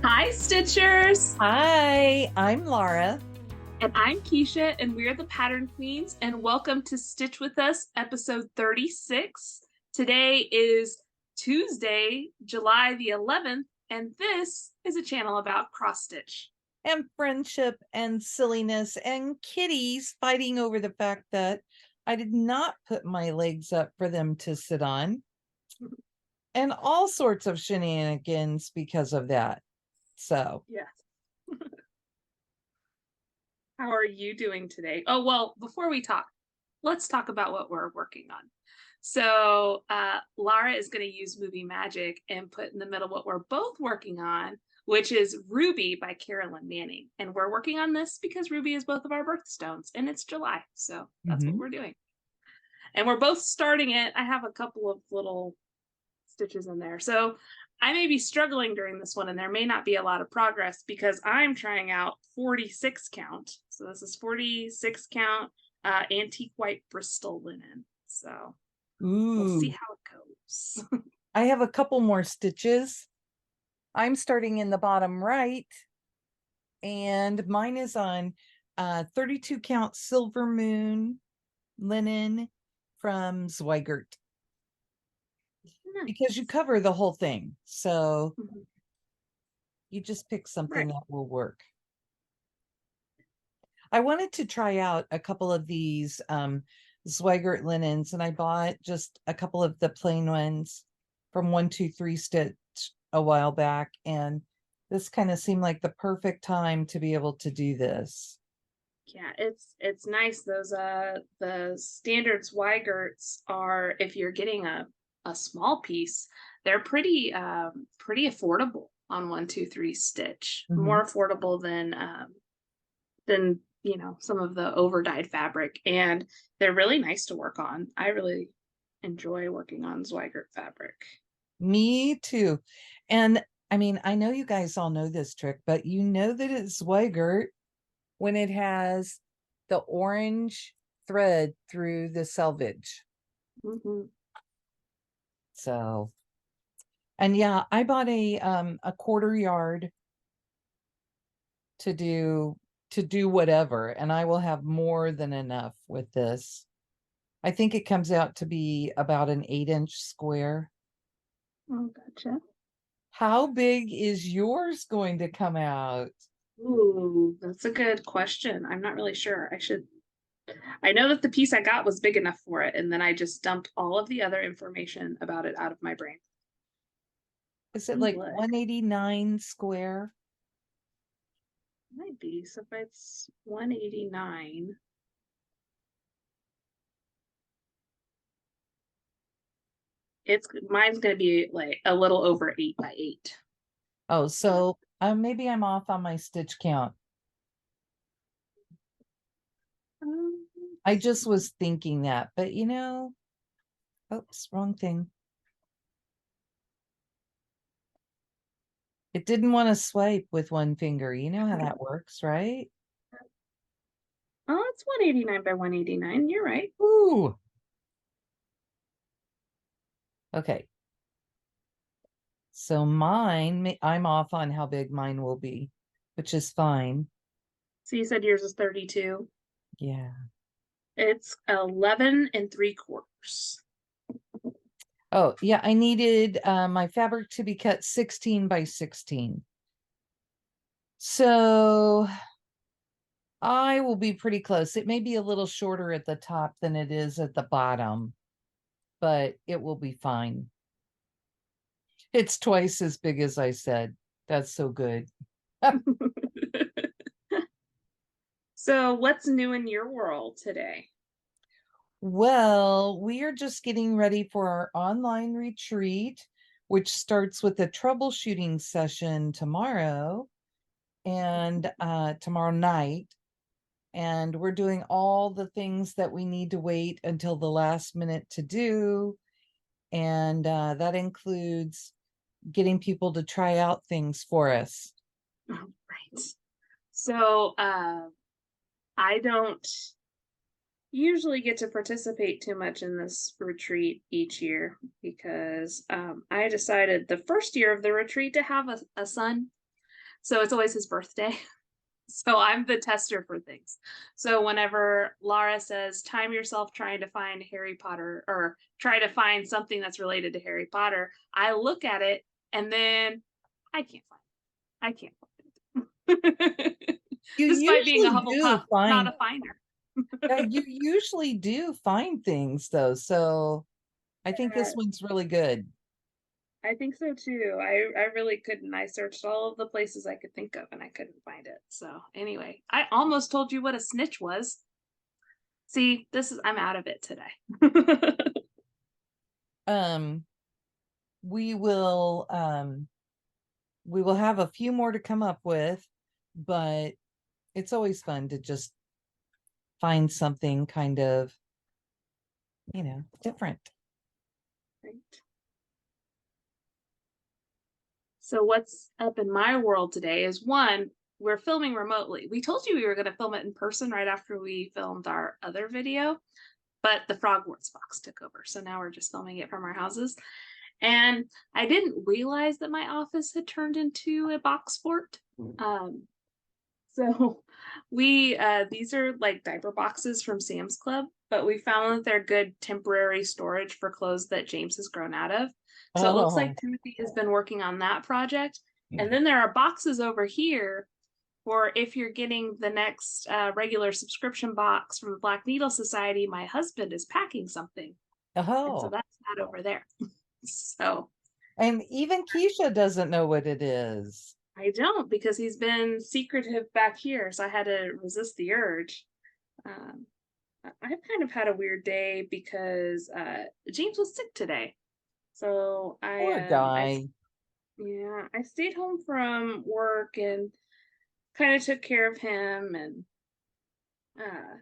Hi, Stitchers! Hi, I'm Laura. And I'm Keisha, and we're the Pattern Queens, and welcome to Stitch With Us, episode 36. Today is Tuesday, July the 11th, and this is a channel about cross stitch. And friendship and silliness and kitties fighting over the fact that I did not put my legs up for them to sit on. And all sorts of shenanigans because of that. So, Yes. How are you doing today? Oh, well, before we talk, let's talk about what we're working on. So Laura is going to use movie magic and put in the middle what we're both working on, which is Ruby by Carolyn Manning. And we're working on this because Ruby is both of our birthstones and it's July. So that's what we're doing. And we're both starting it. I have a couple of little stitches in there. So I may be struggling during this one and there may not be a lot of progress because I'm trying out 46 count. So this is 46 count antique white Bristol linen. So we'll see how it goes. I have a couple more stitches. I'm starting in the bottom right, and mine is on 32 count Silver Moon linen from Zweigart. Because you cover the whole thing. So you just pick something that will work. I wanted to try out a couple of these Zweigart linens, and I bought just a couple of the plain ones from 123 Stitch a while back, and this kind of seemed like the perfect time to be able to do this. Yeah, it's nice. Those the standard Zweigarts are, if you're getting a small piece, they're pretty affordable on 123 Stitch. More affordable than some of the over dyed fabric, and they're really nice to work on. I really enjoy working on Zweigart fabric. Me too. And I mean, I know you guys all know this trick, but you know that it's Zweigart when it has the orange thread through the selvage. So, and yeah, I bought a quarter yard to do whatever, and I will have more than enough with this. I think it comes out to be about an 8-inch square. Oh, gotcha. How big is yours going to come out? Ooh, that's a good question. I'm not really sure. I know that the piece I got was big enough for it, and then I just dumped all of the other information about it out of my brain. Is it like 189 square? Might be. So if it's 189. Mine's gonna be like a little over 8 by 8. Oh, so maybe I'm off on my stitch count. I just was thinking that, but oops, wrong thing. It didn't want to swipe with one finger. You know how that works, right? Oh, it's 189 by 189. You're right. Ooh. Okay. So mine, I'm off on how big mine will be, which is fine. So you said yours is 32. Yeah. It's 11 3/4. Oh, yeah. I needed my fabric to be cut 16 by 16. So I will be pretty close. It may be a little shorter at the top than it is at the bottom, but it will be fine. It's twice as big as I said. That's so good. So what's new in your world today? Well, we are just getting ready for our online retreat, which starts with a troubleshooting session tomorrow and tomorrow night. And we're doing all the things that we need to wait until the last minute to do. And that includes getting people to try out things for us. Right. So I don't usually get to participate too much in this retreat each year because I decided the first year of the retreat to have a son. So it's always his birthday. So I'm the tester for things. So whenever Laura says, time yourself trying to find Harry Potter or try to find something that's related to Harry Potter, I look at it and then I can't find it. I can't find it. You Despite being a usually do Hufflepuff, not find, a finder. yeah, you usually do find things though. So I think Yeah, this one's really good. I think so too. I really couldn't. I searched all of the places I could think of and I couldn't find it. So anyway, I almost told you what a snitch was. See, I'm out of it today. Um, we will um we will have a few more to come up with, but it's always fun to just find something kind of, different. Right. So what's up in my world today is one, we're filming remotely. We told you we were going to film it in person right after we filmed our other video, but the Frogwarts box took over. So now we're just filming it from our houses. And I didn't realize that my office had turned into a box fort. So these are like diaper boxes from Sam's Club, but we found that they're good temporary storage for clothes that James has grown out of. So it looks Oh, like Timothy has been working on that project. And then there are boxes over here for if you're getting the next regular subscription box from the Black Needle Society, my husband is packing something. And so oh. that's that over there. So And even Keisha doesn't know what it is. I don't because he's been secretive back here. So I had to resist the urge. Um, I've kind of had a weird day because James was sick today. So Poor guy. I stayed home from work and kind of took care of him and uh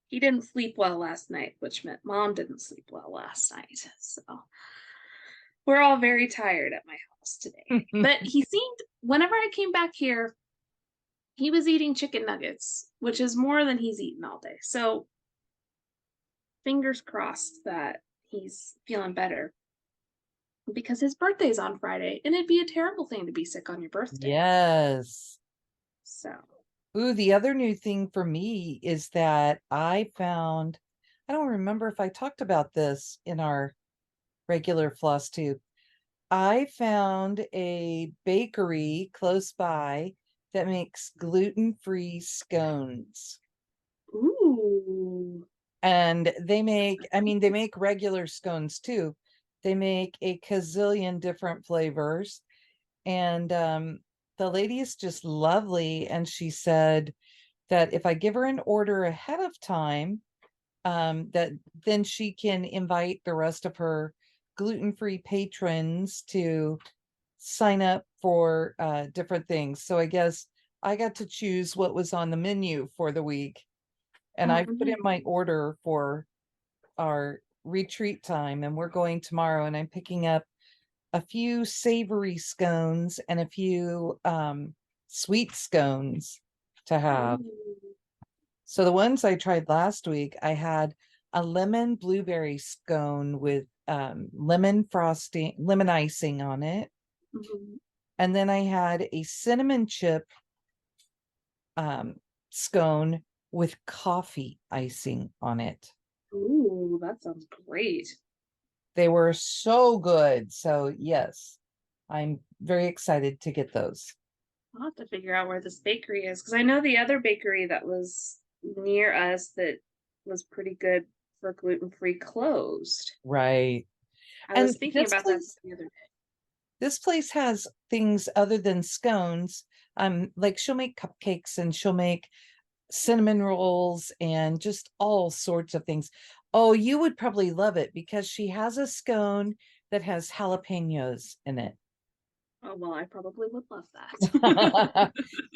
he didn't sleep well last night, which meant mom didn't sleep well last night. So we're all very tired at my house today. But he seemed whenever I came back here, he was eating chicken nuggets, which is more than he's eaten all day. So fingers crossed that he's feeling better because his birthday's on Friday and it'd be a terrible thing to be sick on your birthday. Yes. So, Ooh, the other new thing for me is that I found, I don't remember if I talked about this in our regular floss tube. I found a bakery close by that makes gluten-free scones. ooh, And they make regular scones too. They make a gazillion different flavors. And the lady is just lovely. And she said that if I give her an order ahead of time, that then she can invite the rest of her gluten-free patrons to sign up for different things. So I guess I got to choose what was on the menu for the week. And I put in mhm. my order for our retreat time, and we're going tomorrow, and I'm picking up a few savory scones and a few sweet scones to have. Ooh, So the ones I tried last week, I had a lemon blueberry scone with lemon frosting, lemon icing on it. mhm. And then I had a cinnamon chip um, scone with coffee icing on it. Ooh, that sounds great. They were so good. So, yes, I'm very excited to get those. I'll have to figure out where this bakery is because I know the other bakery that was near us that was pretty good for gluten-free closed. Right. I And was thinking about that the other day. this place has things other than scones. Like she'll make cupcakes and she'll make cinnamon rolls and just all sorts of things. Oh, you would probably love it because she has a scone that has jalapenos in it. Oh, well, I probably would love that.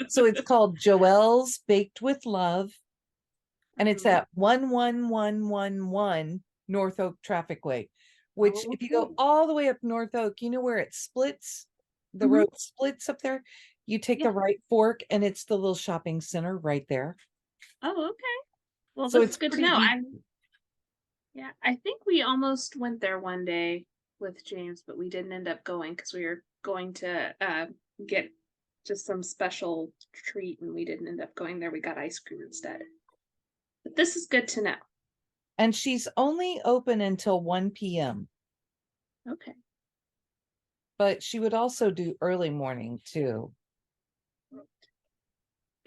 So it's called Joelle's Baked with Love, and it's Mhm. at 11111 North Oak Traffic Way, which Oh, if you okay. go all the way up North Oak, you know where it splits, the Mhm. road splits up there. You take the Yeah. right fork and it's the little shopping center right there. Oh, okay. Well, So this is it's good to pretty know. easy. I think we almost went there one day with James, but we didn't end up going because we were going to get just some special treat, and we didn't end up going there. We got ice cream instead. But this is good to know. And she's only open until 1 p.m. Okay. But she would also do early morning too.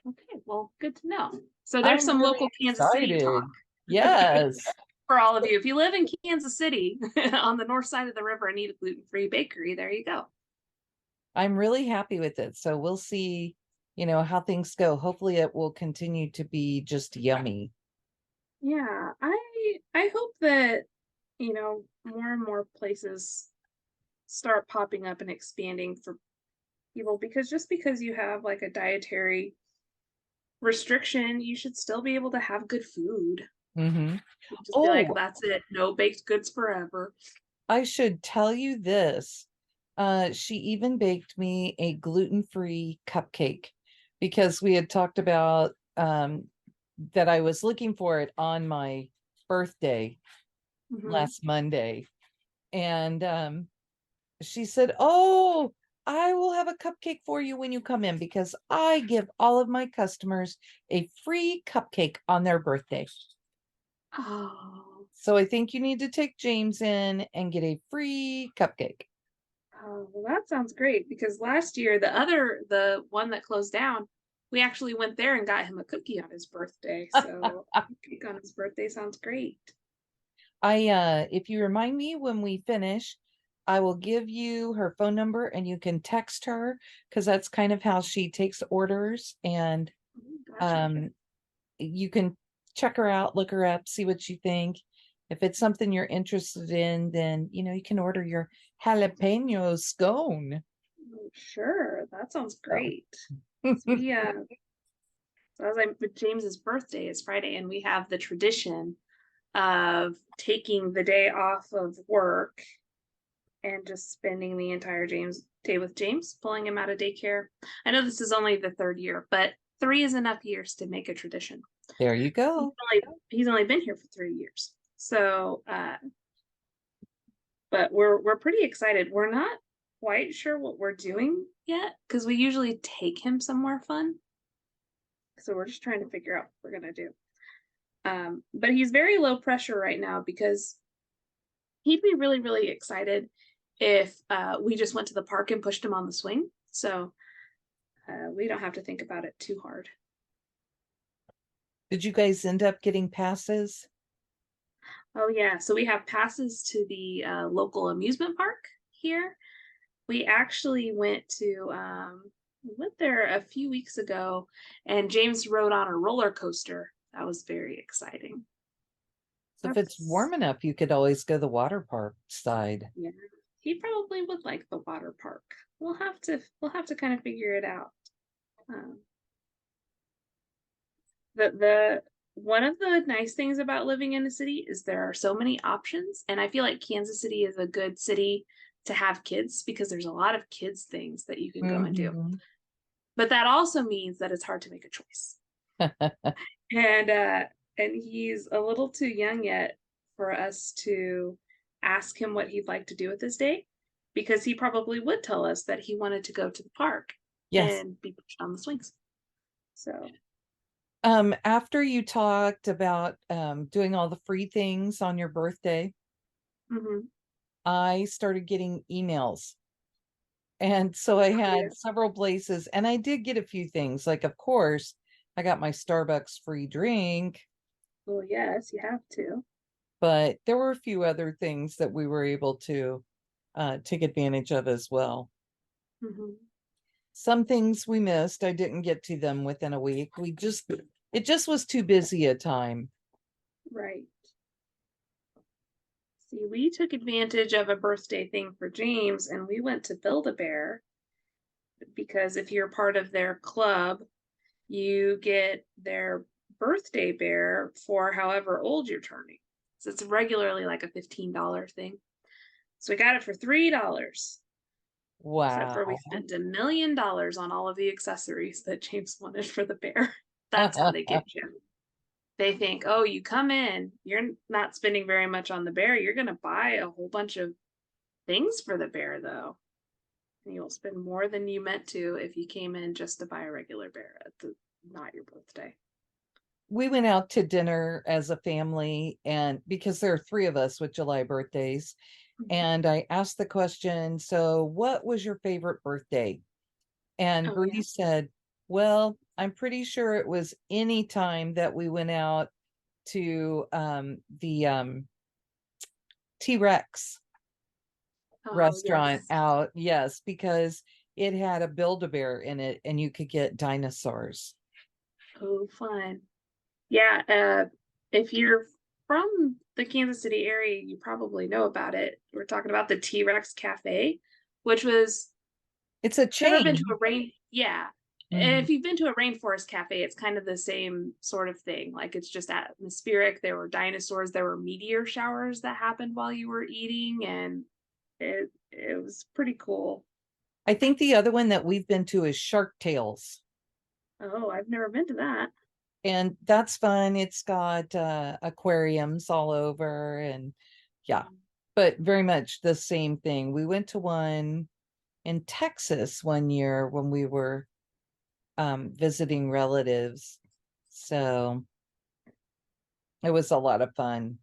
Okay, well, good to know. So there's I'm some really local Kansas City excited. talk Yes. for all of you. If you live in Kansas City on the north side of the river and need a gluten-free bakery, there you go. I'm really happy with it. So we'll see, how things go. Hopefully it will continue to be just yummy. Yeah, I hope that, more and more places start popping up and expanding for people, because just because you have like a dietary restriction, you should still be able to have good food. Mm-hmm. Just be like, Oh, that's it, no baked goods forever. I should tell you this. She even baked me a gluten-free cupcake because we had talked about that I was looking for it on my birthday Hmm. last Monday. And she said, "Oh, I will have a cupcake for you when you come in because I give all of my customers a free cupcake on their birthday. Oh, So I think you need to take James in and get a free cupcake." oh, well, that sounds great, because last year, the one that closed down, we actually went there and got him a cookie on his birthday. So a cake on his birthday sounds great. If you remind me when we finish, I will give you her phone number and you can text her because that's kind of how she takes orders. And Gotcha. um, you can check her out, look her up, see what you think. If it's something you're interested in, then you can order your jalapeno scone. Sure, that sounds So. great. We so as I but James's birthday is Friday, and we have the tradition of taking the day off of work and just spending the entire James day with James, pulling him out of daycare. I know this is only the third year, but 3 is enough years to make a tradition. There you He's go. he's only been here for 3 years. So but we're pretty excited. We're not quite sure what we're doing yet, because we usually take him somewhere fun. So we're just trying to figure out what we're gonna do. But he's very low pressure right now, because he'd be really, really excited if we just went to the park and pushed him on the swing. So we don't have to think about it too hard. Did you guys end up getting passes? Oh yeah, so we have passes to the local amusement park here. We actually we went there a few weeks ago, and James rode on a roller coaster. That was very exciting. So if it's That's warm enough, you could always go the water park side. Yeah, he probably would like the water park. We'll have to kind of figure it out. Um, the one of the nice things about living in a city is there are so many options, and I feel like Kansas City is a good city to have kids, because there's a lot of kids things that you can go and do. Mhm. But that also means that it's hard to make a choice. And he's a little too young yet for us to ask him what he'd like to do with his day, because he probably would tell us that he wanted to go to the park Yes. and be pushed on the swings. So After you talked about doing all the free things on your birthday, mhm. I started getting emails. And so I Yeah. had several places and I did get a few things. Like, of course, I got my Starbucks free drink, Well, yes, you have to. but there were a few other things that we were able to take advantage of as well. Mhm. Some things we missed. I didn't get to them within a week. It just was too busy a time. Right. See, we took advantage of a birthday thing for James, and we went to Build-A-Bear, because if you're part of their club, you get their birthday bear for however old you're turning. So it's regularly like a $15 thing. So we got it for $3, except for we Wow. spent $1 million on all of the accessories that James wanted for the bear. That's how they get you. They think, oh, you come in, you're not spending very much on the bear. You're going to buy a whole bunch of things for the bear, though. And you'll spend more than you meant to if you came in just to buy a regular bear at the not your birthday. We went out to dinner as a family, and because there are three of us with July birthdays, and I asked the question, so what was your favorite birthday? And Oh yeah. Bree said, well, I'm pretty sure it was any time that we went out to the T-Rex Oh restaurant yes. out. Yes, because it had a Build-A-Bear in it and you could get dinosaurs. Oh fun. Yeah, if you're from the Kansas City area, you probably know about it. We're talking about the T-Rex Cafe, which was It's a if you've ever been to chain. a rain, yeah. And Mhm. if you've been to a rainforest cafe, it's kind of the same sort of thing. Like it's just atmospheric. There were dinosaurs, there were meteor showers that happened while you were eating, and it was pretty cool. I think the other one that we've been to is Shark Tales. Oh, I've never been to that. And that's fun. It's got aquariums all over, and yeah, Mm. but very much the same thing. We went to one in Texas one year when we were visiting relatives. So it was a lot of fun.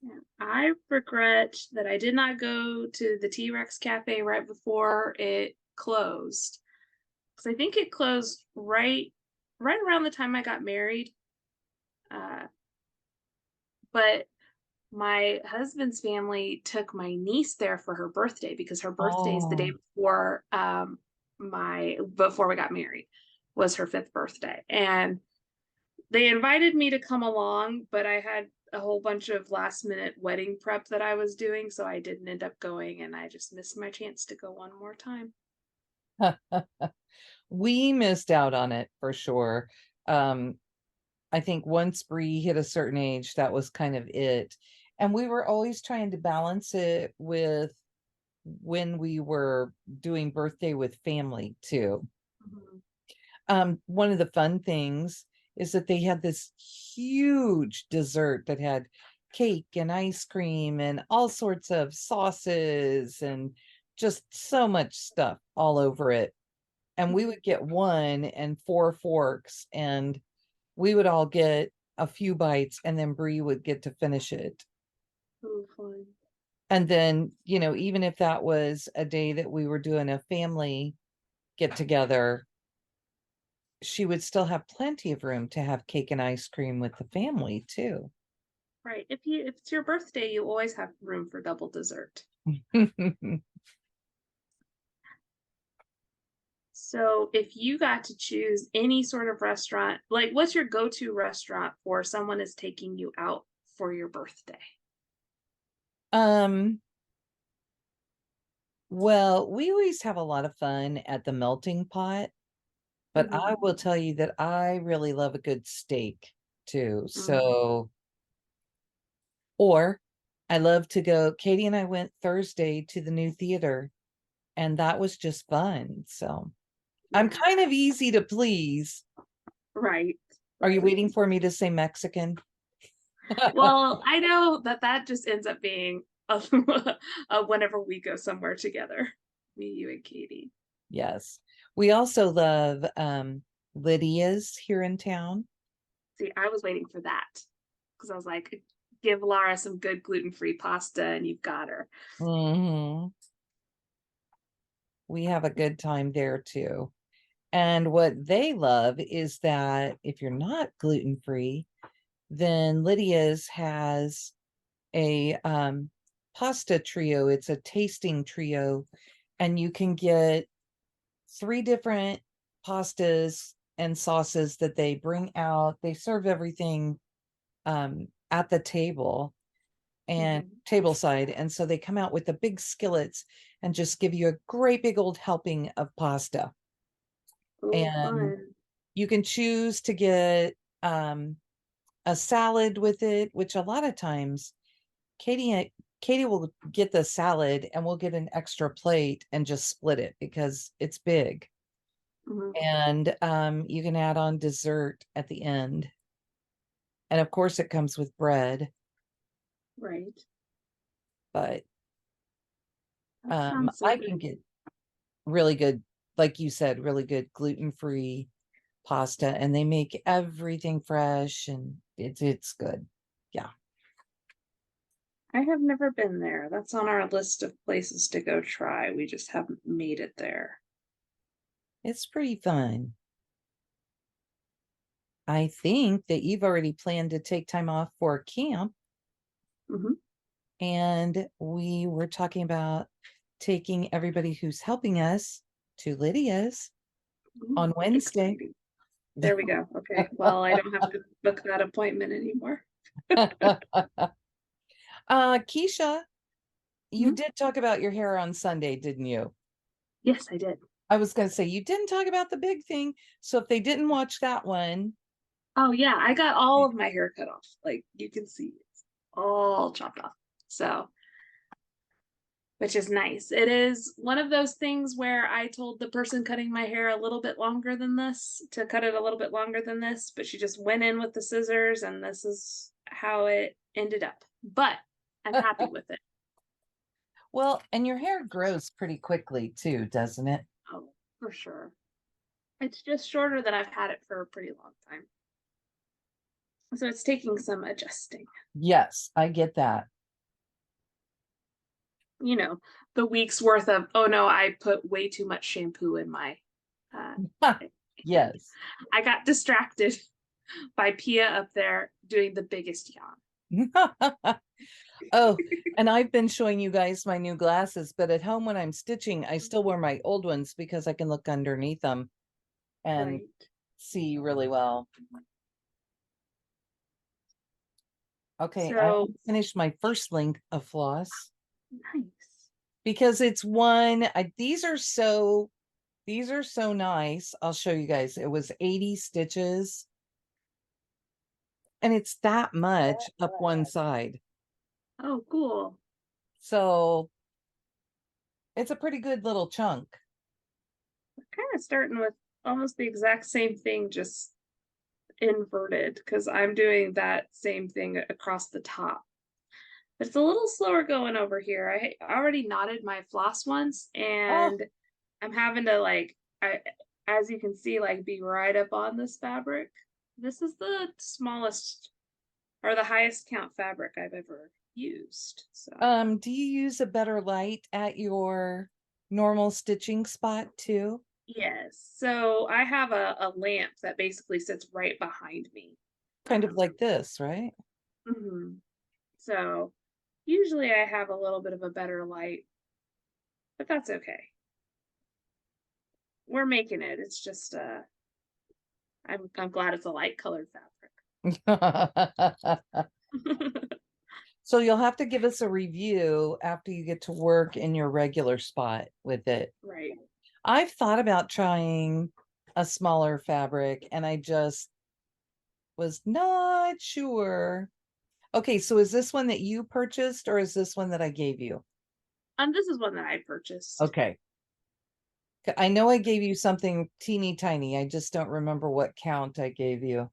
Yeah. I regret that I did not go to the T-Rex Cafe right before it closed. Because I think it closed right around the time I got married. Uh, but my husband's family took my niece there for her birthday because her birthday is the day Oh, before my before we got married was her fifth birthday. And they invited me to come along, but I had a whole bunch of last minute wedding prep that I was doing, so I didn't end up going, and I just missed my chance to go one more time. we missed out on it for sure. Um, I think once Bree hit a certain age, that was kind of it. And we were always trying to balance it with when we were doing birthday with family too. Mhm. One of the fun things is that they had this huge dessert that had cake and ice cream and all sorts of sauces and just so much stuff all over it. And we Mhm. would get one and four forks, and we would all get a few bites, and then Bree would get to finish it. Oh, fun. And then, even if that was a day that we were doing a family get together, she would still have plenty of room to have cake and ice cream with the family too. Right. If it's your birthday, you always have room for double dessert. So if you got to choose any sort of restaurant, like what's your go-to restaurant for someone is taking you out for your birthday? um, well, we always have a lot of fun at the melting pot, but I Mhm. will tell you that I really love a good steak too. Mm. Or I love to go. Katie and I went Thursday to the new theater, and that was just fun. So I'm Yeah. kind of easy to please. Right. Are you Right. waiting for me to say Mexican? Well, I know that that just ends up being whenever we go somewhere together, me, you, and Katie. Yes. We also love Lydia's here in town. See, I was waiting for that because I was like, give Lara some good gluten-free pasta and you've got her. Mhm. We have a good time there too. And what they love is that if you're not gluten free, then Lydia's has a pasta trio. It's a tasting trio, and you can get three different pastas and sauces that they bring out. They serve everything at the table and Mhm. tableside. And so they come out with the big skillets and just give you a great big old helping of pasta. Oh, And fun. you can choose to get um, a salad with it, which a lot of times Katie will get the salad and we'll get an extra plate and just split it because it's big. Mhm. And you can add on dessert at the end. And of course, it comes with bread, Right. but That sounds so I can good. really good, like you said, really good gluten-free pasta, and they make everything fresh, and it's good. Yeah, I have never been there. That's on our list of places to go try. We just haven't made it there. it's pretty fun. I think that you've already planned to take time off for camp, Mhm. and we were talking about taking everybody who's helping us to Lydia's Mhm. on Wednesday. Exciting. There we go. Okay. Well, I don't have to book that appointment anymore. Keisha, you Mhm. did talk about your hair on Sunday, didn't you? Yes, I did. I was going to say you didn't talk about the big thing. So if they didn't watch that one, Oh yeah, I got all of my hair cut off. Like you can see it's all chopped off. So, which is nice. It is one of those things where I told the person cutting my hair a little bit longer than this to cut it a little bit longer than this, but she just went in with the scissors and this is how it ended up. But I'm happy with it. well, and your hair grows pretty quickly too, doesn't it? Oh, for sure. It's just shorter than I've had it for a pretty long time. So it's taking some adjusting. Yes, I get that. You know, the week's worth of, oh no, I put way too much shampoo in my uh Yes. I got distracted by Pia up there doing the biggest yawn. Oh, and I've been showing you guys my new glasses, but at home when I'm stitching, I still wear my old ones because I can look underneath them and Right. see really well. Okay, I So finished my first length of floss nice. because it's these are so nice. I'll show you guys. It was 80 stitches and it's that much up one side. Oh, cool. So it's a pretty good little chunk. Kind of starting with almost the exact same thing, just inverted, because I'm doing that same thing across the top. But it's a little slower going over here. I already knotted my floss once, Oh, and I'm having to like, as you can see, like be right up on this fabric. This is the smallest or the highest count fabric I've ever used. So do you use a better light at your normal stitching spot too? yes, so I have a lamp that basically sits right behind me. Kind of Um, like this, right? mhm. So usually I have a little bit of a better light, but that's okay. We're making it. It's just I'm glad it's a light colored fabric. So you'll have to give us a review after you get to work in your regular spot with it. Right. I've thought about trying a smaller fabric and I just was not sure. Okay, so is this one that you purchased or is this one that I gave you? This is one that I purchased. Okay. I know I gave you something teeny tiny. I just don't remember what count I gave you.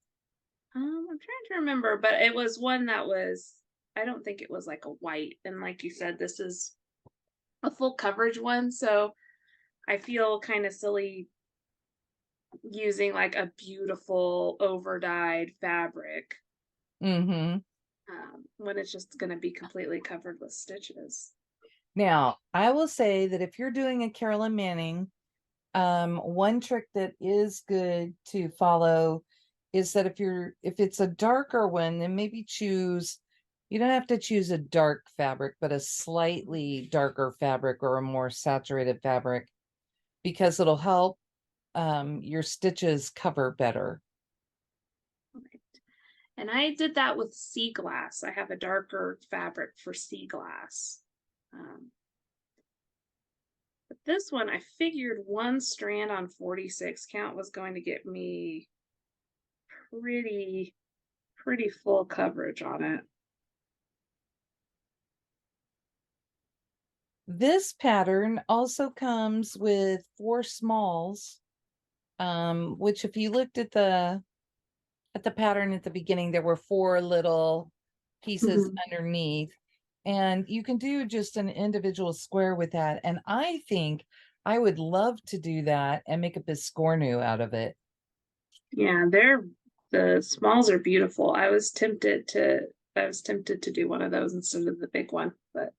I'm trying to remember, but it was one that was, I don't think it was like a white. And like you said, this is a full coverage one. So I feel kind of silly using like a beautiful over dyed fabric Mm-hmm. when it's just going to be completely covered with stitches. Now, I will say that if you're doing a Carolyn Manning, one trick that is good to follow is that if it's a darker one, then maybe choose, you don't have to choose a dark fabric, but a slightly darker fabric or a more saturated fabric because it'll help your stitches cover better. Right. And I did that with sea glass. I have a darker fabric for sea glass. Um, but this one, I figured one strand on 46 count was going to get me pretty, pretty full coverage on it. This pattern also comes with 4 smalls, which if you looked at the pattern at the beginning, there were 4 little pieces Mhm. underneath, and you can do just an individual square with that. And I think I would love to do that and make a biscornu out of it. Yeah, the smalls are beautiful. I was tempted to do one of those instead of the big one, but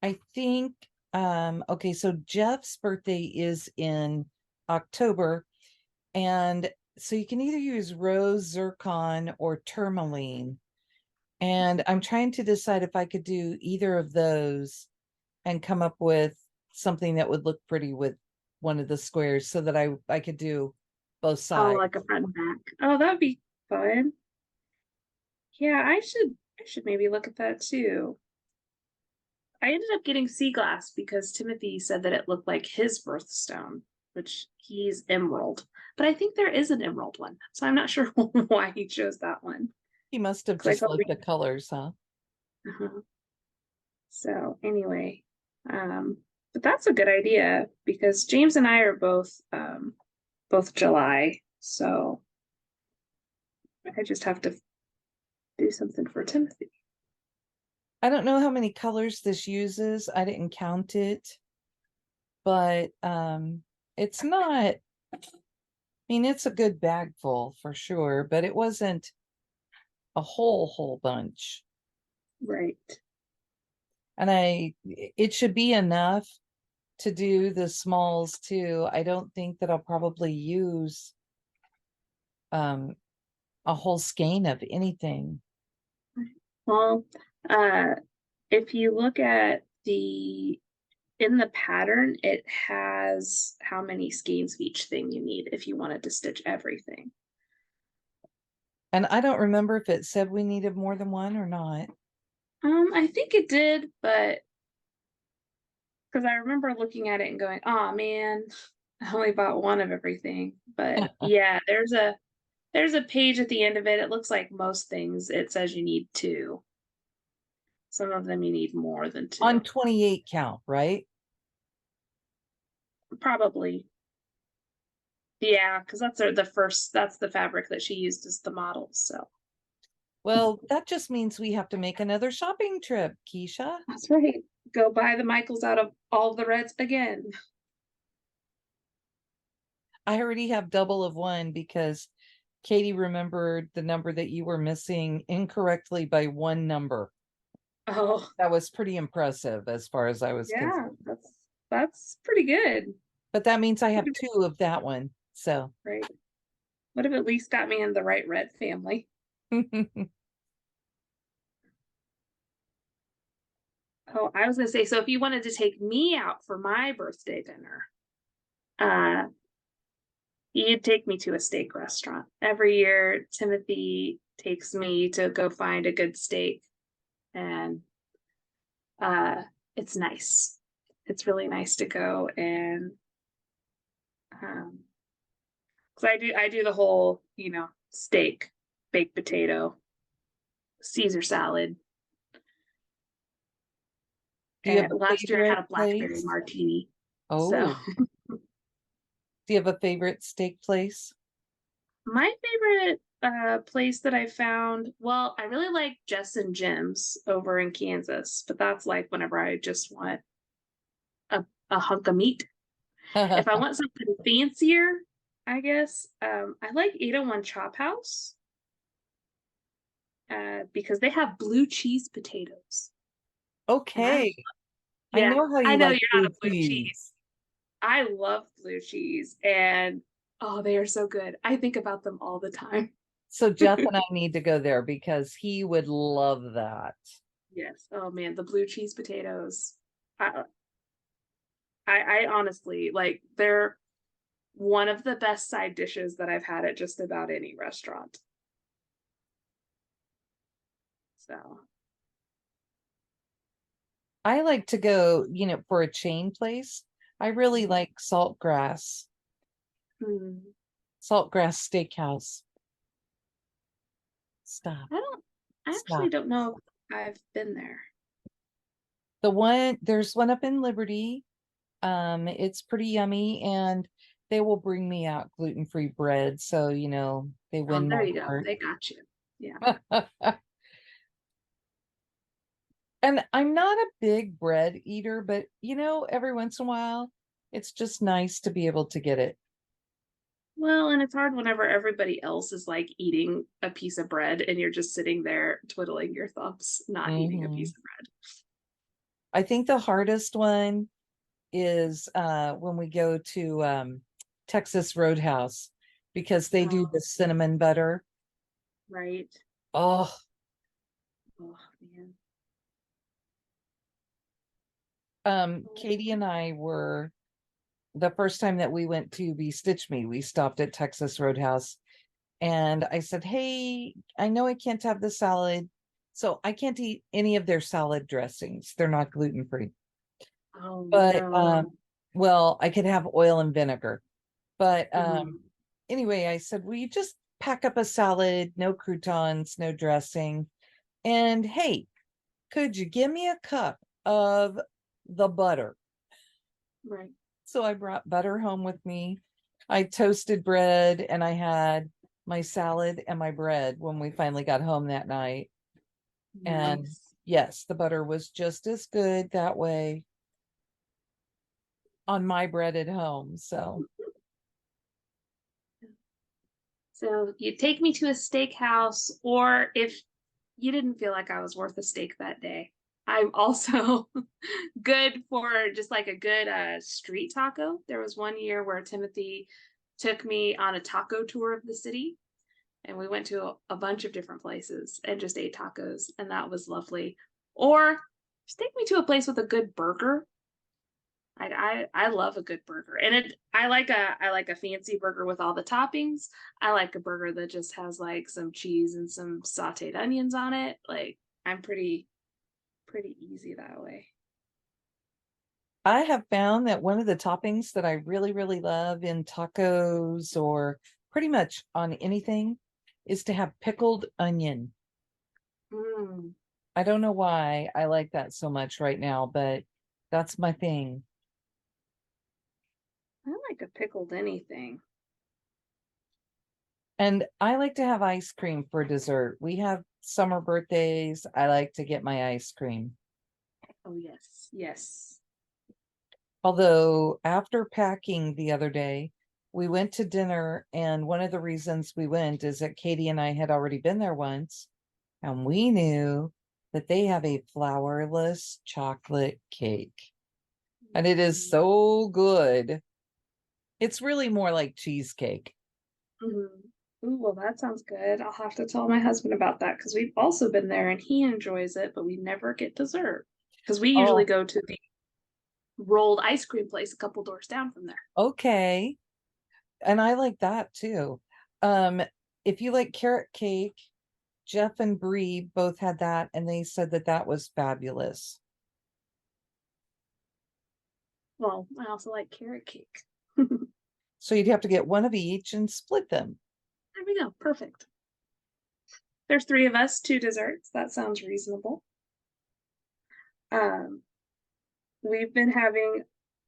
I think, okay, so Jeff's birthday is in October, and so you can either use rose, zircon, or tourmaline. And I'm trying to decide if I could do either of those and come up with something that would look pretty with one of the squares so that I could do both oh, sides. like a front and back. Oh, that'd be fun. Yeah, I should maybe look at that too. I ended up getting sea glass because Timothy said that it looked like his birthstone, which he's emerald. But I think there is an emerald one. So I'm not sure why he chose that one. He must have 'Cause I just thought liked the colors, huh? uh-huh. So anyway, but that's a good idea because James and I are both July. So I just have to do something for Timothy. I don't know how many colors this uses. I didn't count it, but it's not, I mean, it's a good bag full for sure, but it wasn't a whole bunch. Right. And it should be enough to do the smalls too. I don't think that I'll probably use um a whole skein of anything. Well, uh, if you look at in the pattern, it has how many skeins of each thing you need if you wanted to stitch everything. And I don't remember if it said we needed more than one or not. I think it did, but because I remember looking at it and going, "Oh man, I only bought one of everything." But yeah, there's a page at the end of it. It looks like most things it says you need two. Some of them you need more than On two. 28 count, right? Probably. Yeah, because that's the fabric that she used as the model. So Well, that just means we have to make another shopping trip, Keisha. that's right. Go buy the Michaels out of all the reds again. I already have double of one because Katie remembered the number that you were missing incorrectly by one number. Oh, That was pretty impressive as far as I was yeah, concerned. that's pretty good. But that means I have two of that one. So Right. Would have at least got me in the right red family. Oh, I was gonna say, so if you wanted to take me out for my birthday dinner, uh, you'd take me to a steak restaurant. Every year, Timothy takes me to go find a good steak, and uh, it's nice. It's really nice to go and um, because I do the whole, steak, baked potato, Caesar salad. Do you have And a last year I had favorite a blackberry place? martini. So Oh, do you have a favorite steak place? my favorite place that I found, well, I really like Jess and Jim's over in Kansas, but that's like whenever I just want a hunk of meat. If I want something fancier, I guess I like 801 Chop House because they have blue cheese potatoes. And Okay. I yeah, know how I you know like you're not blue a blue cheese. cheese. I love blue cheese and oh, they are so good. I think about them all the time. So Jeff and I need to go there because he would love that. Yes. Oh man, the blue cheese potatoes. I I honestly like they're one of the best side dishes that I've had at just about any restaurant. So, I like to go, for a chain place. I really like hmm. Saltgrass Steakhouse. Stop, I don't I actually stop. don't know if I've been there. There's one up in Liberty. It's pretty yummy and they will bring me out gluten-free bread. So, they Oh, win there my you go. heart. They got you. Yeah. And I'm not a big bread eater, but every once in a while, it's just nice to be able to get it. Well, and it's hard whenever everybody else is like eating a piece of bread and you're just sitting there twiddling your thumbs, not eating a piece Mhm. of bread. I think the hardest one is when we go to Texas Roadhouse because they do the Oh, cinnamon butter. right. Oh, Oh, man. Katie and I were the first time that we went to Be Stitch Me, we stopped at Texas Roadhouse and I said, "Hey, I know I can't have the salad, so I can't eat any of their salad dressings. They're not gluten free. Oh, But no. well, I could have oil and vinegar. But Mhm. anyway, I said, "Will you just pack up a salad, no croutons, no dressing? And hey, could you give me a cup of the butter?" Right. So I brought butter home with me. I toasted bread and I had my salad and my bread when we finally got home that night. And Nice. yes, the butter was just as good that way on my bread at home. So So you take me to a steakhouse, or if you didn't feel like I was worth a steak that day, I'm also good for just like a good street taco. There was one year where Timothy took me on a taco tour of the city, and we went to a bunch of different places and just ate tacos, and that was lovely. Or just take me to a place with a good burger. I love a good burger, and I like a fancy burger with all the toppings. I like a burger that just has like some cheese and some sautéed onions on it. Like I'm pretty easy that way. I have found that one of the toppings that I really, really love in tacos or pretty much on anything is to have pickled onion. Mm, I don't know why I like that so much right now, but that's my thing. I like a pickled anything. And I like to have ice cream for dessert. We have summer birthdays. I like to get my ice cream. Oh yes, yes. Although, after packing the other day, we went to dinner, and one of the reasons we went is that Katie and I had already been there once, and we knew that they have a flourless chocolate cake, and it is Mm-hmm. so good. It's really more like cheesecake. Mm-hmm. Ooh, well, that sounds good. I'll have to tell my husband about that because we've also been there and he enjoys it, but we never get dessert because we usually Oh, go to the rolled ice cream place a couple doors down from there. okay. And I like that too. Um, if you like carrot cake, Jeff and Bree both had that, and they said that that was fabulous. Well, I also like carrot cake. There So you'd have to get one of each and split them. we go. Perfect. There's three of us, two desserts. That sounds reasonable. Um, we've been having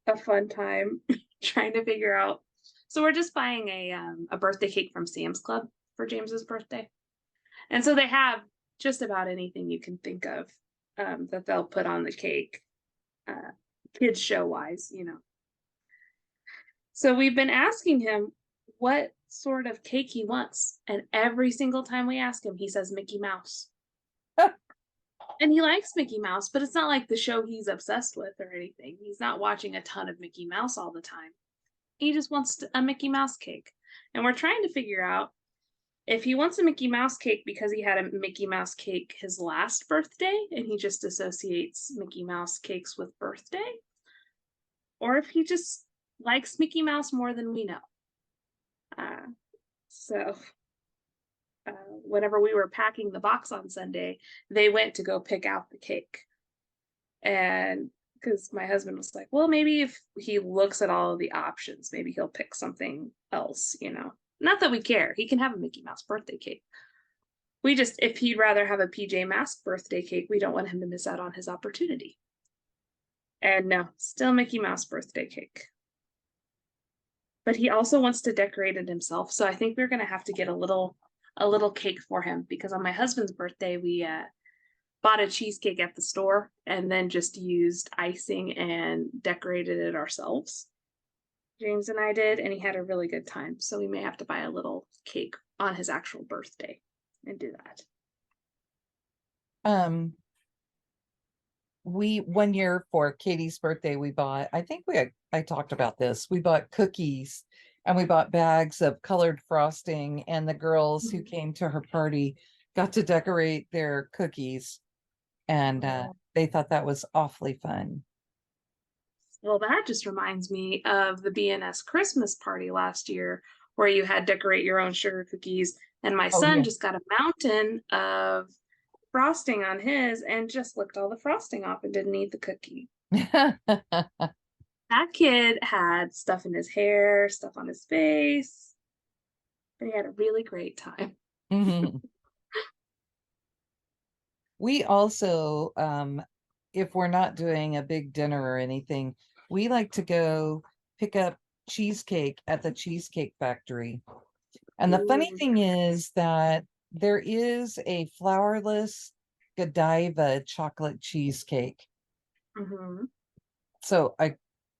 a fun time trying to figure out. So we're just buying a birthday cake from Sam's Club for James's birthday. And so they have just about anything you can think of that they'll put on the cake, uh, kids show wise. So we've been asking him what sort of cake he wants. And every single time we ask him, he says Mickey Mouse. And he likes Mickey Mouse, but it's not like the show he's obsessed with or anything. He's not watching a ton of Mickey Mouse all the time. He just wants a Mickey Mouse cake. And we're trying to figure out if he wants a Mickey Mouse cake because he had a Mickey Mouse cake his last birthday and he just associates Mickey Mouse cakes with birthday, or if he just likes Mickey Mouse more than we know. Uh, so whenever we were packing the box on Sunday, they went to go pick out the cake. And because my husband was like, well, maybe if he looks at all of the options, maybe he'll pick something else. Not that we care. He can have a Mickey Mouse birthday cake. We just, if he'd rather have a PJ Masks birthday cake, we don't want him to miss out on his opportunity. And no, still Mickey Mouse birthday cake. But he also wants to decorate it himself. So I think we're gonna have to get a little cake for him because on my husband's birthday, bought a cheesecake at the store and then just used icing and decorated it ourselves. James and I did, and he had a really good time. So we may have to buy a little cake on his actual birthday and do that. Um, we one year for Katie's birthday, we bought, I talked about this. We bought cookies and we bought bags of colored frosting, and the girls who came to her party got to decorate their cookies, and they thought that was awfully fun. Well, that just reminds me of the BNS Christmas party last year where you had decorate your own sugar cookies. And my Oh son yeah. just got a mountain of frosting on his and just licked all the frosting off and didn't eat the cookie. That kid had stuff in his hair, stuff on his face, but he had a really great time. Mhm. We also, if we're not doing a big dinner or anything, we like to go pick up cheesecake at the Cheesecake Factory. And the funny Ooh. thing is that there is a flourless Godiva chocolate cheesecake. Mhm. So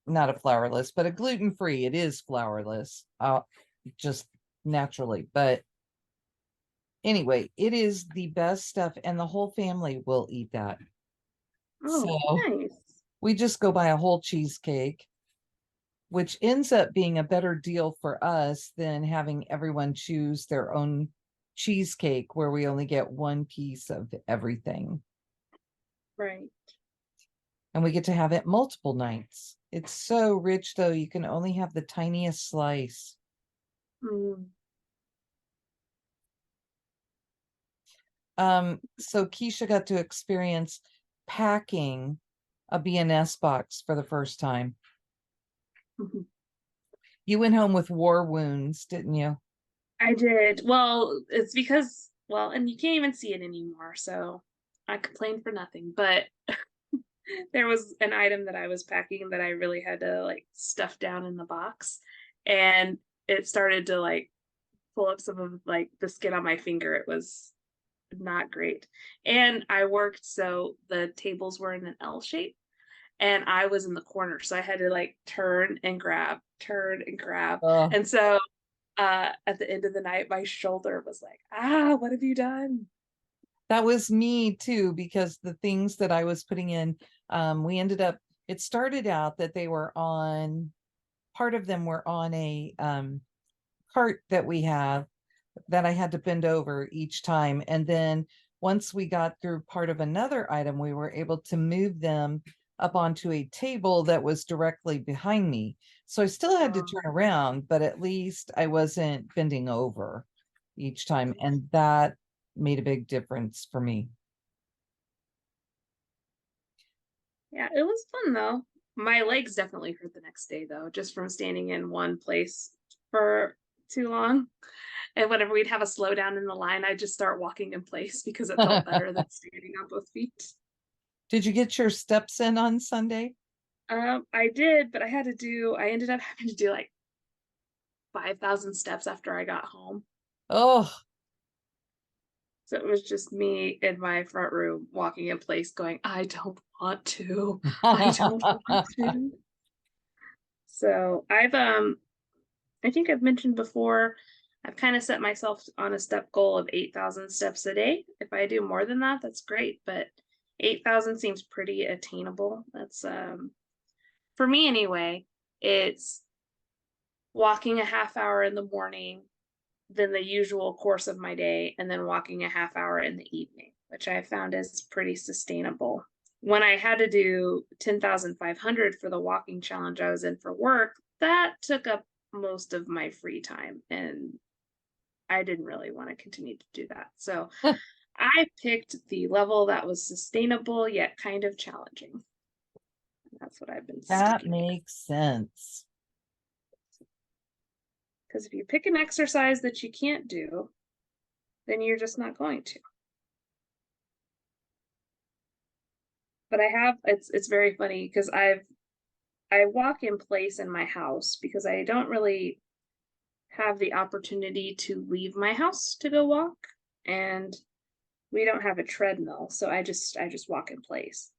not a flourless, but a gluten-free. It is flourless, just naturally. But anyway, it is the best stuff, and the whole family will eat that. Oh, So nice. we just go buy a whole cheesecake, which ends up being a better deal for us than having everyone choose their own cheesecake where we only get one piece of everything. Right. And we get to have it multiple nights. It's so rich, though, you can only have the tiniest slice. Mm. So Keisha got to experience packing a BNS box for the first time. Mhm. You went home with war wounds, didn't you? I did. Well, it's because, well, and you can't even see it anymore. So I complained for nothing. But there was an item that I was packing that I really had to like stuff down in the box. And it started to like pull up some of like the skin on my finger. It was not great. And I worked so the tables were in an L shape and I was in the corner. So I had to like turn and grab, turn and grab. Oh, And so at the end of the night, my shoulder was like, ah, what have you done? that was me too, because the things that I was putting in, we ended up, it started out that they were on, part of them were on a cart that we have that I had to bend over each time. And then once we got through part of another item, we were able to move them up onto a table that was directly behind me. So I still had to turn around, but at least I wasn't bending over each time. And that made a big difference for me. Yeah, it was fun though. My legs definitely hurt the next day though, just from standing in one place for too long. And whenever we'd have a slowdown in the line, I'd just start walking in place because it felt better than standing on both feet. Did you get your steps in on Sunday? I did, but I ended up having to do like 5,000 steps after I got home. Oh, So it was just me in my front room walking in place going, I don't want to. I don't want to. So I think I've mentioned before, I've kind of set myself on a step goal of 8,000 steps a day. If I do more than that, that's great, but 8,000 seems pretty attainable. That's for me anyway, it's walking a half hour in the morning, then the usual course of my day, and then walking a half hour in the evening, which I found is pretty sustainable. When I had to do 10,500 for the walking challenge I was in for work, that took up most of my free time. And I didn't really want to continue to do that. So I picked the level that was sustainable yet kind of challenging. That's what I've been that sticking with. makes sense. Because if you pick an exercise that you can't do, then you're just not going to. But it's very funny because I walk in place in my house because I don't really have the opportunity to leave my house to go walk. And we don't have a treadmill, so I just walk in place.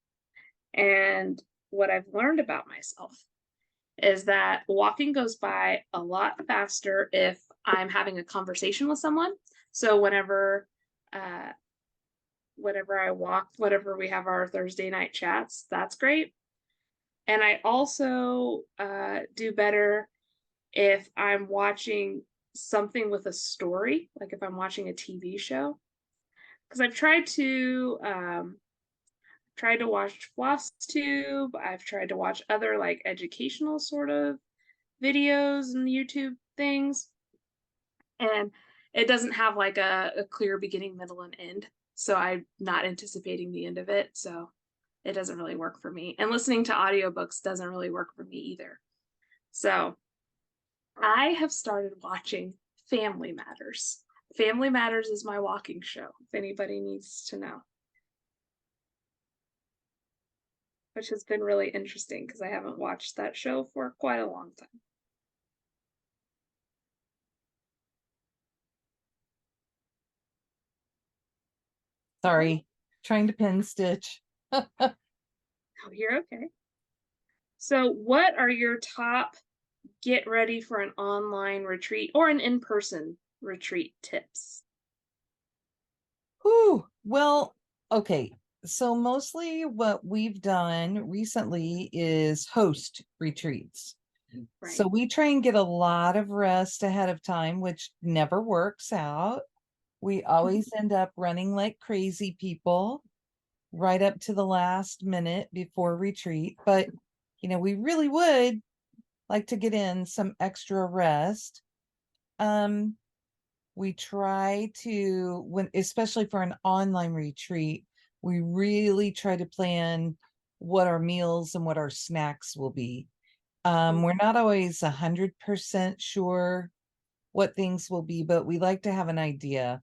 And what I've learned about myself is that walking goes by a lot faster if I'm having a conversation with someone. So uh whenever I walk, whenever we have our Thursday night chats, that's great. And I also do better if I'm watching something with a story, like if I'm watching a TV show. Because I've tried to watch FlossTube. I've tried to watch other like educational sort of videos and YouTube things, and it doesn't have like a clear beginning, middle, and end. So I'm not anticipating the end of it. So it doesn't really work for me. And listening to audiobooks doesn't really work for me either. So I have started watching Family Matters. Family Matters is my walking show, if anybody needs to know, which has been really interesting because I haven't watched that show for quite a long time. Sorry, trying to pin stitch. Oh, you're okay. So, what are your top get ready for an online retreat or an in-person retreat tips? Whew. Well, okay. So mostly what we've done recently is host retreats. Right. So we try and get a lot of rest ahead of time, which never works out. We always end up running like crazy people right up to the last minute before retreat. But, we really would like to get in some extra rest. We try to, when especially for an online retreat, we really try to plan what our meals and what our snacks will be. We're not always 100% sure what things will be, but we like to have an idea.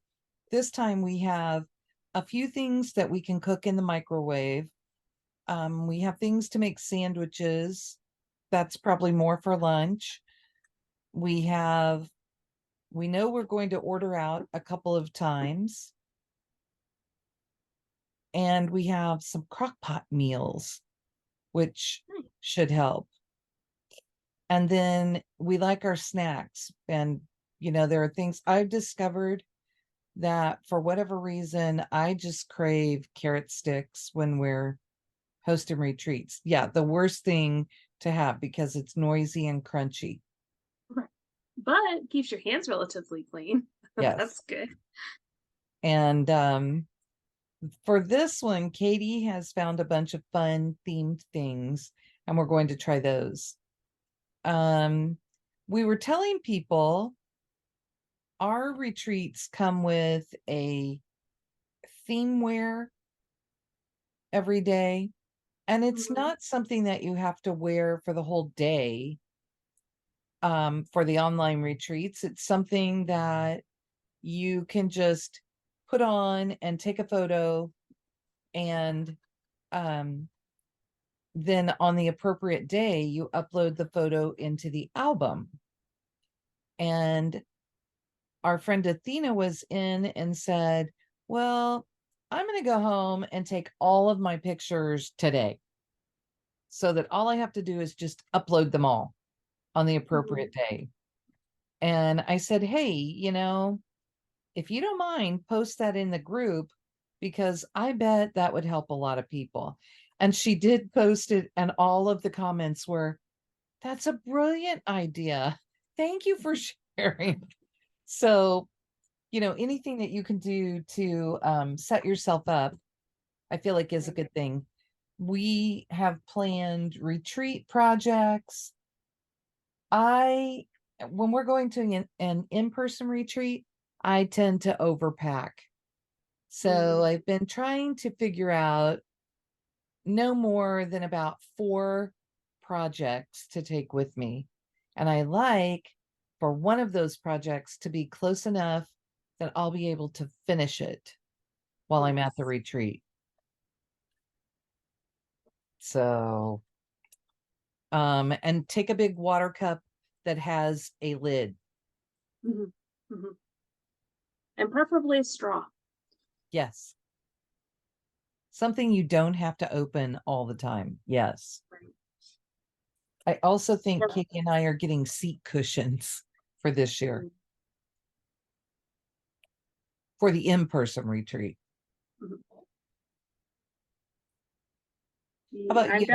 This time we have a few things that we can cook in the microwave. We have things to make sandwiches. That's probably more for lunch. We know we're going to order out a couple of times. And we have some crock pot meals, which should help. And then we like our snacks. And, there are things I've discovered that for whatever reason, I just crave carrot sticks when we're hosting retreats. Yeah, the worst thing to have because it's noisy and crunchy. Right. But keeps your hands relatively clean. Yes. That's good. And for this one, Katie has found a bunch of fun themed things, and we're going to try those. We were telling people our retreats come with a themeware every day, and it's not something that you have to wear for the whole day. For the online retreats, it's something that you can just put on and take a photo, and then on the appropriate day, you upload the photo into the album. And our friend Athena was in and said, well, I'm going to go home and take all of my pictures today so that all I have to do is just upload them all on the appropriate day. And I said, hey, if you don't mind, post that in the group because I bet that would help a lot of people. And she did post it, and all of the comments were, that's a brilliant idea. Thank you for sharing. So, anything that you can do to set yourself up, I feel like is a good thing. We have planned retreat projects. When we're going to an in-person retreat, I tend to overpack. So I've been trying to figure out no more than about 4 projects to take with me. And I like for one of those projects to be close enough that I'll be able to finish it while I'm at the retreat. So, and take a big water cup that has a lid. And preferably a straw. Yes. Something you don't have to open all the time. Yes. Right. I also think Or- Katie and I are getting seat cushions for this year for the in-person retreat. Mhm. How about I'm you?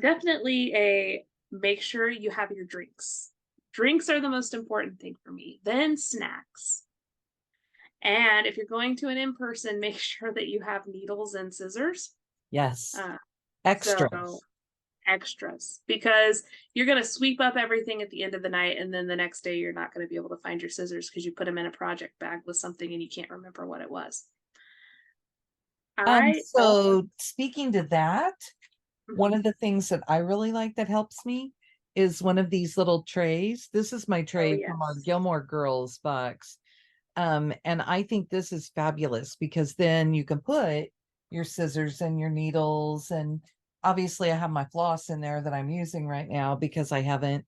definitely a make sure you have your drinks. Drinks are the most important thing for me. Then snacks. And if you're going to an in-person, make sure that you have needles and scissors. Yes. Uh, so Extras. extras, because you're going to sweep up everything at the end of the night, and then the next day you're not going to be able to find your scissors because you put them in a project bag with something and you can't remember what it was. I also So speaking to that, one Mhm. of the things that I really like that helps me is one of these little trays. This is my Oh tray from our yes. Gilmore Girls box. And I think this is fabulous because then you can put your scissors and your needles. And obviously, I have my floss in there that I'm using right now because I haven't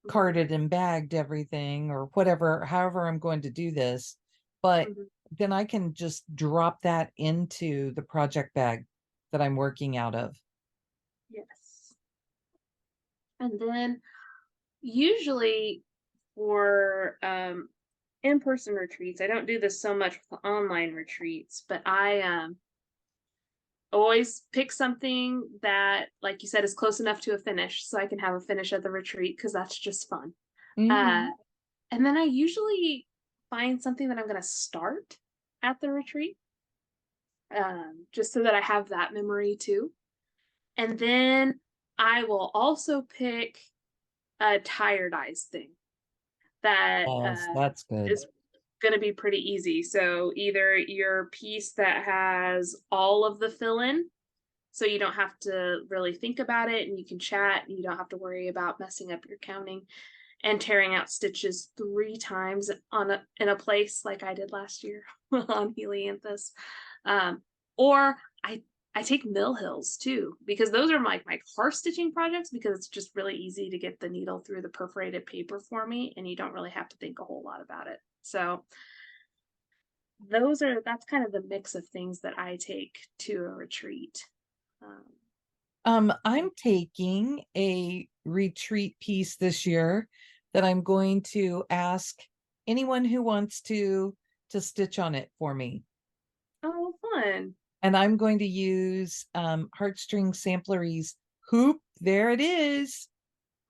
carted and bagged everything or whatever, however, I'm going to do this. But Mhm. then I can just drop that into the project bag that I'm working out of. Yes. And then usually for in-person retreats, I don't do this so much with the online retreats, but I always pick something that, like you said, is close enough to a finish so I can have a finish at the retreat because that's just fun. Uh, Mhm. and then I usually find something that I'm going to start at the retreat, just so that I have that memory too. And then I will also pick a tired eyes thing that Yes, that's good. is going to be pretty easy. So either your piece that has all of the fill in, so you don't have to really think about it and you can chat and you don't have to worry about messing up your counting and tearing out stitches 3 times in a place like I did last year on Helianthus. Or I take mill hills too, because those are my car stitching projects, because it's just really easy to get the needle through the perforated paper for me and you don't really have to think a whole lot about it. So that's kind of the mix of things that I take to a retreat. Um, I'm taking a retreat piece this year that I'm going to ask anyone who wants to stitch on it for me. oh, fun. And I'm going to use Heartstring Samplery's Hoop. There it is.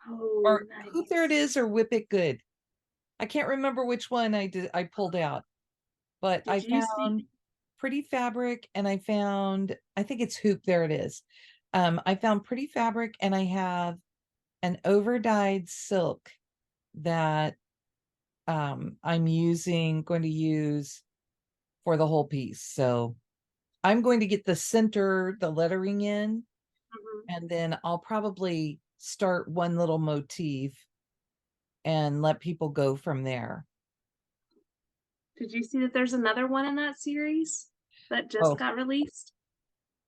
Oh, Or Hoop, there it nice. is, or Whip It Good. I can't remember which one I pulled out, but I Did you see? found Pretty Fabric and I think it's Hoop, there it is. I found Pretty Fabric and I have an over-dyed silk that I'm going to use for the whole piece. So I'm going to get the lettering in, Mhm. and then I'll probably start one little motif and let people go from there. Did you see that there's another one in that series that just Oh, got released?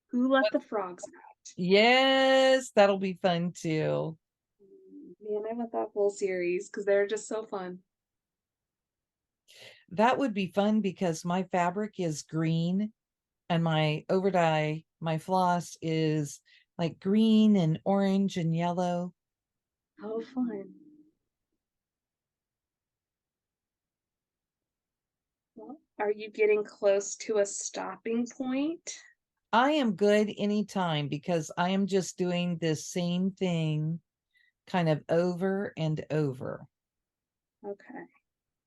Who let the frogs out? yes, that'll be fun too. Man, I want that whole series because they're just so fun. That would be fun because my fabric is green and my floss is like green and orange and yellow. Oh, fun. Well, are you getting close to a stopping point? I am good anytime because I am just doing this same thing kind of over and over. Okay.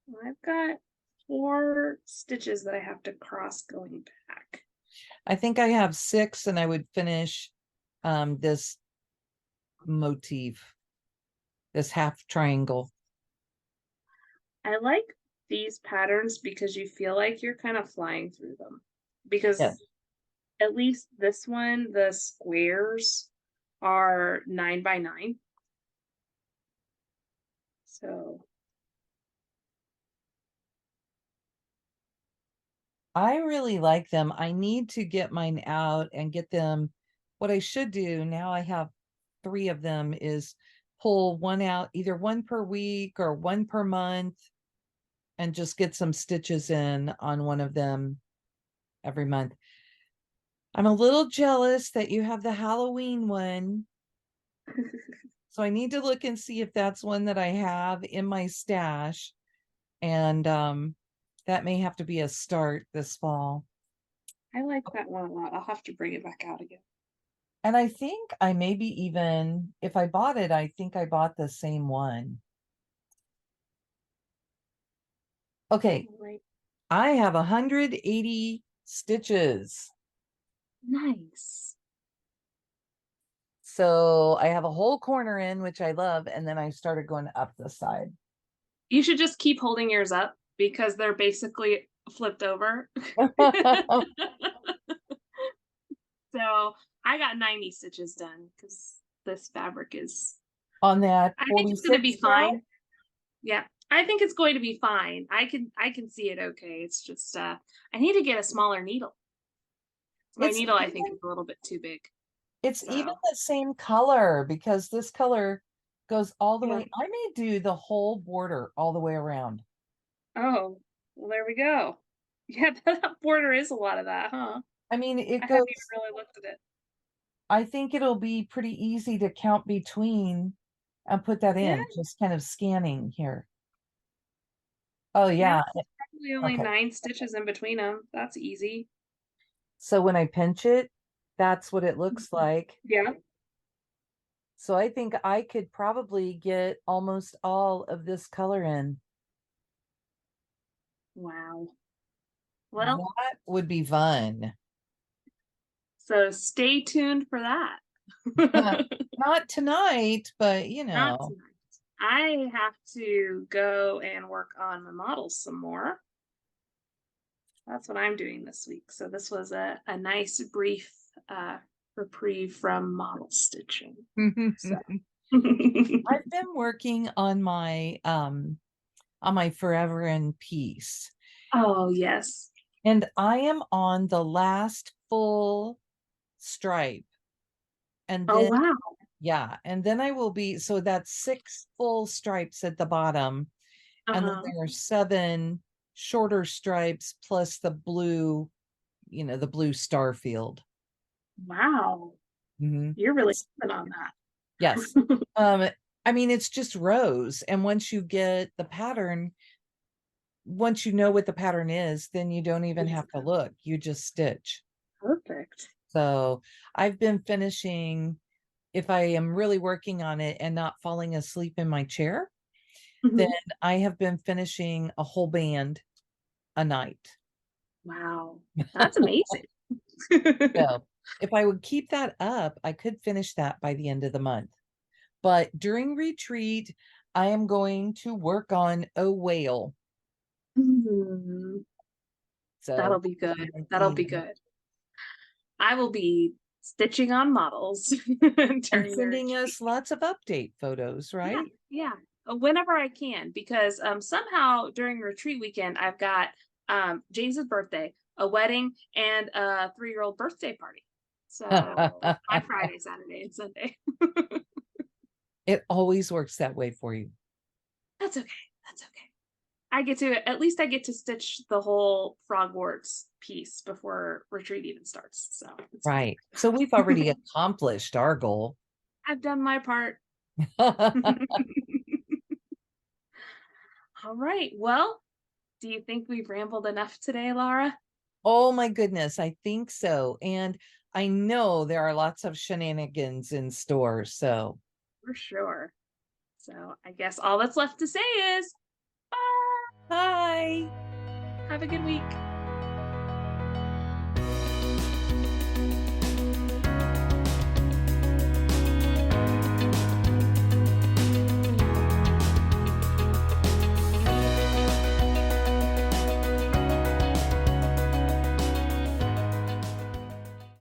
Well, I've got 4 stitches that I have to cross going back. I think I have 6 and I would finish this motif, this half triangle. I like these patterns because you feel like you're kind of flying through them. Yeah. Because at least this one, the squares are 9 by 9. So I really like them. I need to get mine out and get them. What I should do now, I have 3 of them, is pull one out, either one per week or one per month, and just get some stitches in on one of them every month. I'm a little jealous that you have the Halloween one. So I need to look and see if that's one that I have in my stash. And that may have to be a start this fall. I like that one a lot. I'll have to bring it back out again. And I think I maybe even, if I bought it, I think I bought the same one. Okay, Right. I have 180 stitches. Nice. So I have a whole corner in, which I love, and then I started going up the side. You should just keep holding yours up because they're basically flipped over. So I got 90 stitches done because this fabric is, On that I think it's going to 46 be strap. fine. Yeah, I think it's going to be fine. I can see it okay. It's just I need to get a smaller needle. My It's needle I think even, is a little bit too big. it's even So the same color because this color goes all the yeah. way. I may do the whole border all the way around. Oh, well there we go. Yeah, that border is a lot of that, huh? I mean, it I haven't goes, even really looked at it. I think it'll be pretty easy to count between and put that Yeah, in, just kind of scanning here. Oh, yeah. yeah. There's probably only Okay. 9 stitches in between them. That's easy. So when I pinch it, that's what it looks like. Yeah. So I think I could probably get almost all of this color in. Wow. Well, That would be fun. so stay tuned for that. Not tonight, but Not tonight. I have to go and work on my models some more. That's what I'm doing this week. So this was a nice brief uh, reprieve from model stitching. So I've been working on my Forever in Peace. oh yes. And I am on the last full stripe. And Oh then, wow. yeah, and then I will be, so that's 6 full stripes at the bottom. And then Uh-huh. there are 7 shorter stripes plus the blue, the blue star field. Wow. Mhm. You're really good on Yes. that. Um, I mean, it's just rows. And once you get the pattern, once you know what the pattern is, then you don't even Yes. have to look. You just stitch. Perfect. So I've been finishing, if I am really working on it and not falling asleep in my chair, then Mhm. I have been finishing a whole band a night. Wow. That's amazing. So if I would keep that up, I could finish that by the end of the month. But during retreat, I am going to work on a whale. Mhm. That'll So be good. an That'll be evening. good. I will be stitching on models And during the sending retreat. us lots of update photos, Yeah, right? yeah. Whenever I can, because somehow during retreat weekend I've got James's birthday, a wedding, and a 3-year-old birthday party. So my Friday, Saturday, and Sunday. It always works that way for you. That's okay. That's okay. I get to at least I get to stitch the whole frogwarts piece before retreat even starts. So it's fine. Right. So we've already accomplished our goal. I've done my part. All right. Well, do you think we've rambled enough today, Laura? Oh my goodness, I think so. And I know there are lots of shenanigans in store. So For sure. So I guess all that's left to say is bye. bye. Have a good week.